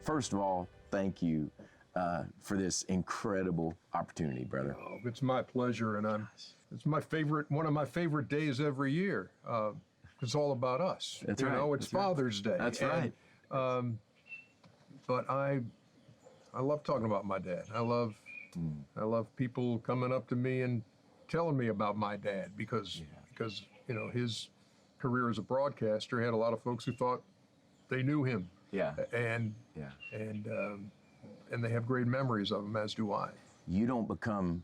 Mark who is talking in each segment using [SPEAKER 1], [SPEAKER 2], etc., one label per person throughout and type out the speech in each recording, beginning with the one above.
[SPEAKER 1] First of all, thank you for this incredible opportunity, brother.
[SPEAKER 2] Oh, it's my pleasure, and it's one of my favorite days every year. It's all about us.
[SPEAKER 1] That's
[SPEAKER 2] you
[SPEAKER 1] right.
[SPEAKER 2] know, it's
[SPEAKER 1] That's right.
[SPEAKER 2] Father's Day.
[SPEAKER 1] That's
[SPEAKER 2] and,
[SPEAKER 1] right.
[SPEAKER 2] But I love talking about my dad. I love people coming up to me and telling me about my dad because you know, his career as a broadcaster had a lot of folks who thought they knew him.
[SPEAKER 1] Yeah.
[SPEAKER 2] And they have great memories of him, as do I.
[SPEAKER 1] You don't become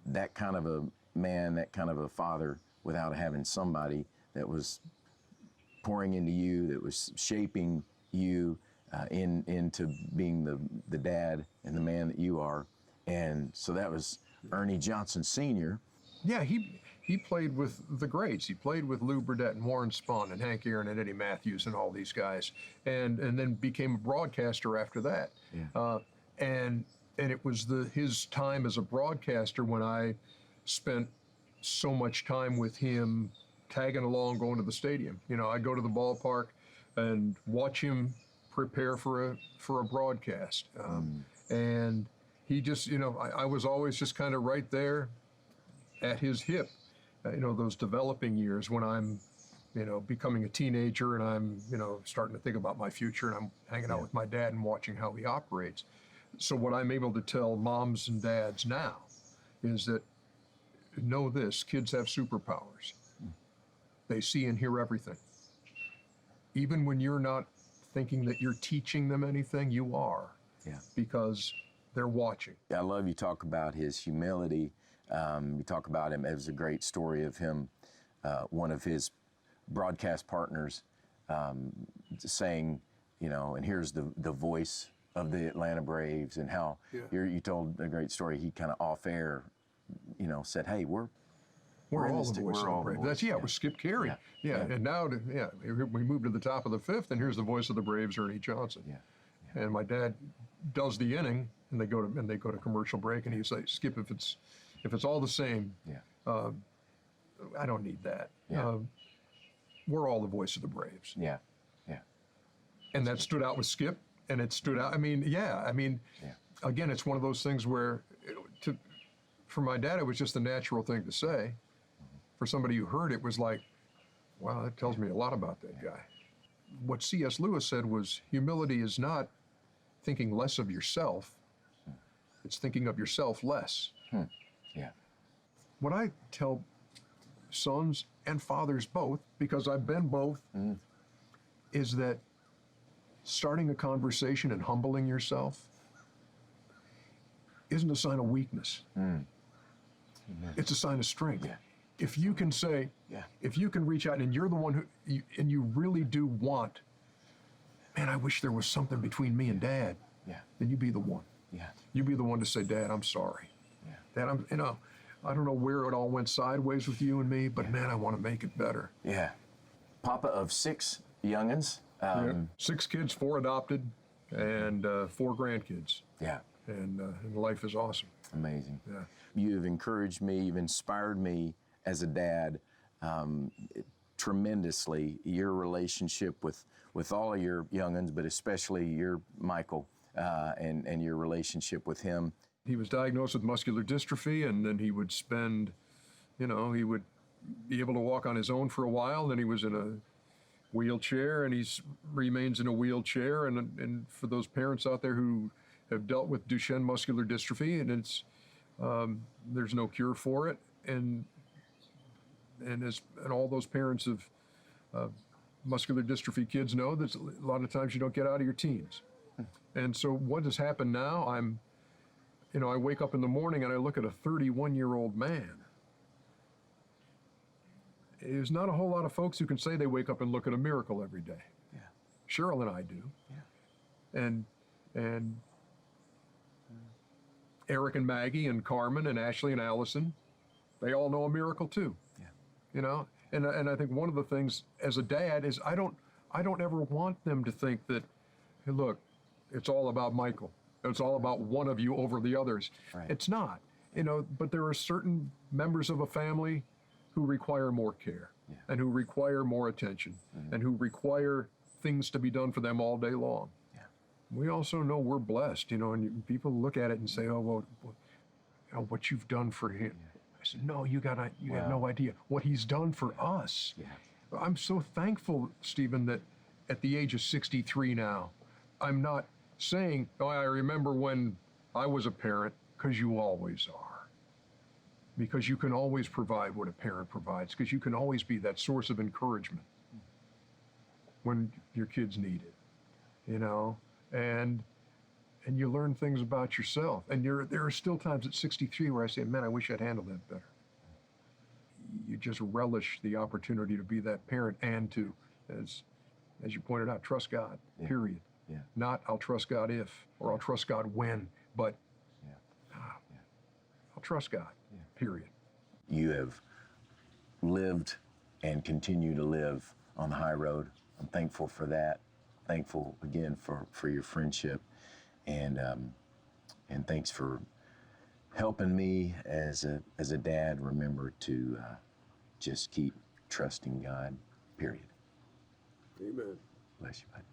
[SPEAKER 1] that kind of a man, that kind of a father, without having somebody that was pouring into you, that was shaping you into being the dad and the man that you are. And so that was Ernie Johnson Sr.
[SPEAKER 2] Yeah, he played with the greats. He played with Lou Burdett and Warren Spahn and Hank Aaron and Eddie Matthews and all these guys, and then became a broadcaster after that.
[SPEAKER 1] Yeah.
[SPEAKER 2] And it was his time as a broadcaster when I spent so much time with him, tagging along, going to the stadium. You know, I'd go to the ballpark and watch him prepare for a broadcast. And he just, you know, I was always just kind of right there at his hip. You know, those developing years when I'm, you know, becoming a teenager and I'm, you know, starting to think about my future, and I'm hanging out with my dad and watching how he operates. So what I'm able to tell moms and dads now is that, know this, kids have superpowers. They see and hear everything. Even when you're not thinking that you're teaching them anything, you are.
[SPEAKER 1] Yeah.
[SPEAKER 2] Because they're watching.
[SPEAKER 1] I love you talk about his humility. You talk about him. It was a great story of him, one of his broadcast partners saying, you know, and here's the voice of the Atlanta Braves, and how you told a great story. He kind of off air, you know, said, hey, we're
[SPEAKER 2] all the voice of the Braves. That's, it was Skip Carey. Yeah. And now, we moved to the top of the fifth, and here's the voice of the Braves, Ernie Johnson. Yeah. And my dad does the inning, and they go to commercial break, and he say, Skip, if it's all the same, I don't need that.
[SPEAKER 1] Yeah.
[SPEAKER 2] We're all the voice of the Braves.
[SPEAKER 1] Yeah.
[SPEAKER 2] And that stood out with Skip, and it stood out. I mean, again, it's one of those things where, for my dad, it was just a natural thing to say. For somebody who heard it, was like, wow, that tells me a lot about that guy. What C.S. Lewis said was, humility is not thinking less of yourself, it's thinking of yourself less.
[SPEAKER 1] Yeah.
[SPEAKER 2] What I tell sons and fathers both, because I've been both, is that starting a conversation and humbling yourself isn't a sign of weakness. It's a sign of strength.
[SPEAKER 1] Yeah.
[SPEAKER 2] If you can say, if you can reach out and you're the one who, and you really do want, man, I wish there was something between me and Dad, then you be the one.
[SPEAKER 1] Yeah.
[SPEAKER 2] You be the one to say, Dad, I'm sorry. Dad, I don't know where it all went sideways with you and me, but man, I want to make it better.
[SPEAKER 1] Yeah. Papa of 6 youngins.
[SPEAKER 2] 6 kids, 4 adopted, and 4 grandkids.
[SPEAKER 1] Yeah.
[SPEAKER 2] And life is awesome.
[SPEAKER 1] Amazing.
[SPEAKER 2] Yeah.
[SPEAKER 1] You have encouraged me, you've inspired me as a dad tremendously. Your relationship with all of your youngins, but especially your Michael, and your relationship with him.
[SPEAKER 2] He was diagnosed with muscular dystrophy, and then he would spend, he would be able to walk on his own for a while. Then he was in a wheelchair, and he remains in a wheelchair. And for those parents out there who have dealt with Duchenne muscular dystrophy, and it's there's no cure for it, and all those parents of muscular dystrophy kids know that a lot of times you don't get out of your teens. And so what has happened now, I wake up in the morning and I look at a 31-year-old man. There's not a whole lot of folks who can say they wake up and look at a miracle every day.
[SPEAKER 1] Yeah.
[SPEAKER 2] Cheryl and I do. Yeah. And Eric and Maggie and Carmen and Ashley and Allison, they all know a miracle too. Yeah. And I think one of the things as a dad is I don't ever want them to think that, hey, look, it's all about Michael. It's all about one of you over the others.
[SPEAKER 1] Right.
[SPEAKER 2] It's not, but there are certain members of a family who require more care and who require more attention and who require things to be done for them all day long. we also know we're blessed, you know, and people look at it and say, oh, well, what you've done for him. I said, no, you got no idea what he's done for us.
[SPEAKER 1] Yeah.
[SPEAKER 2] I'm so thankful, Stephen, that at the age of 63 now, I'm not saying, oh, I remember when I was a parent, because you always are. Because you can always provide what a parent provides, because you can always be that source of encouragement when your kids need it, you know? And you learn things about yourself. And there are still times at 63 where I say, man, I wish I'd handled that better. You just relish the opportunity to be that parent and to, as you pointed out, trust God, period.
[SPEAKER 1] Yeah.
[SPEAKER 2] Not I'll trust God if, or I'll trust God when, but I'll trust God, period.
[SPEAKER 1] You have lived and continue to live on the high road. I'm thankful for that. Thankful again for your friendship, and thanks for helping me as a dad remember to just keep trusting God. Period.
[SPEAKER 2] Amen.
[SPEAKER 1] Bless you, buddy.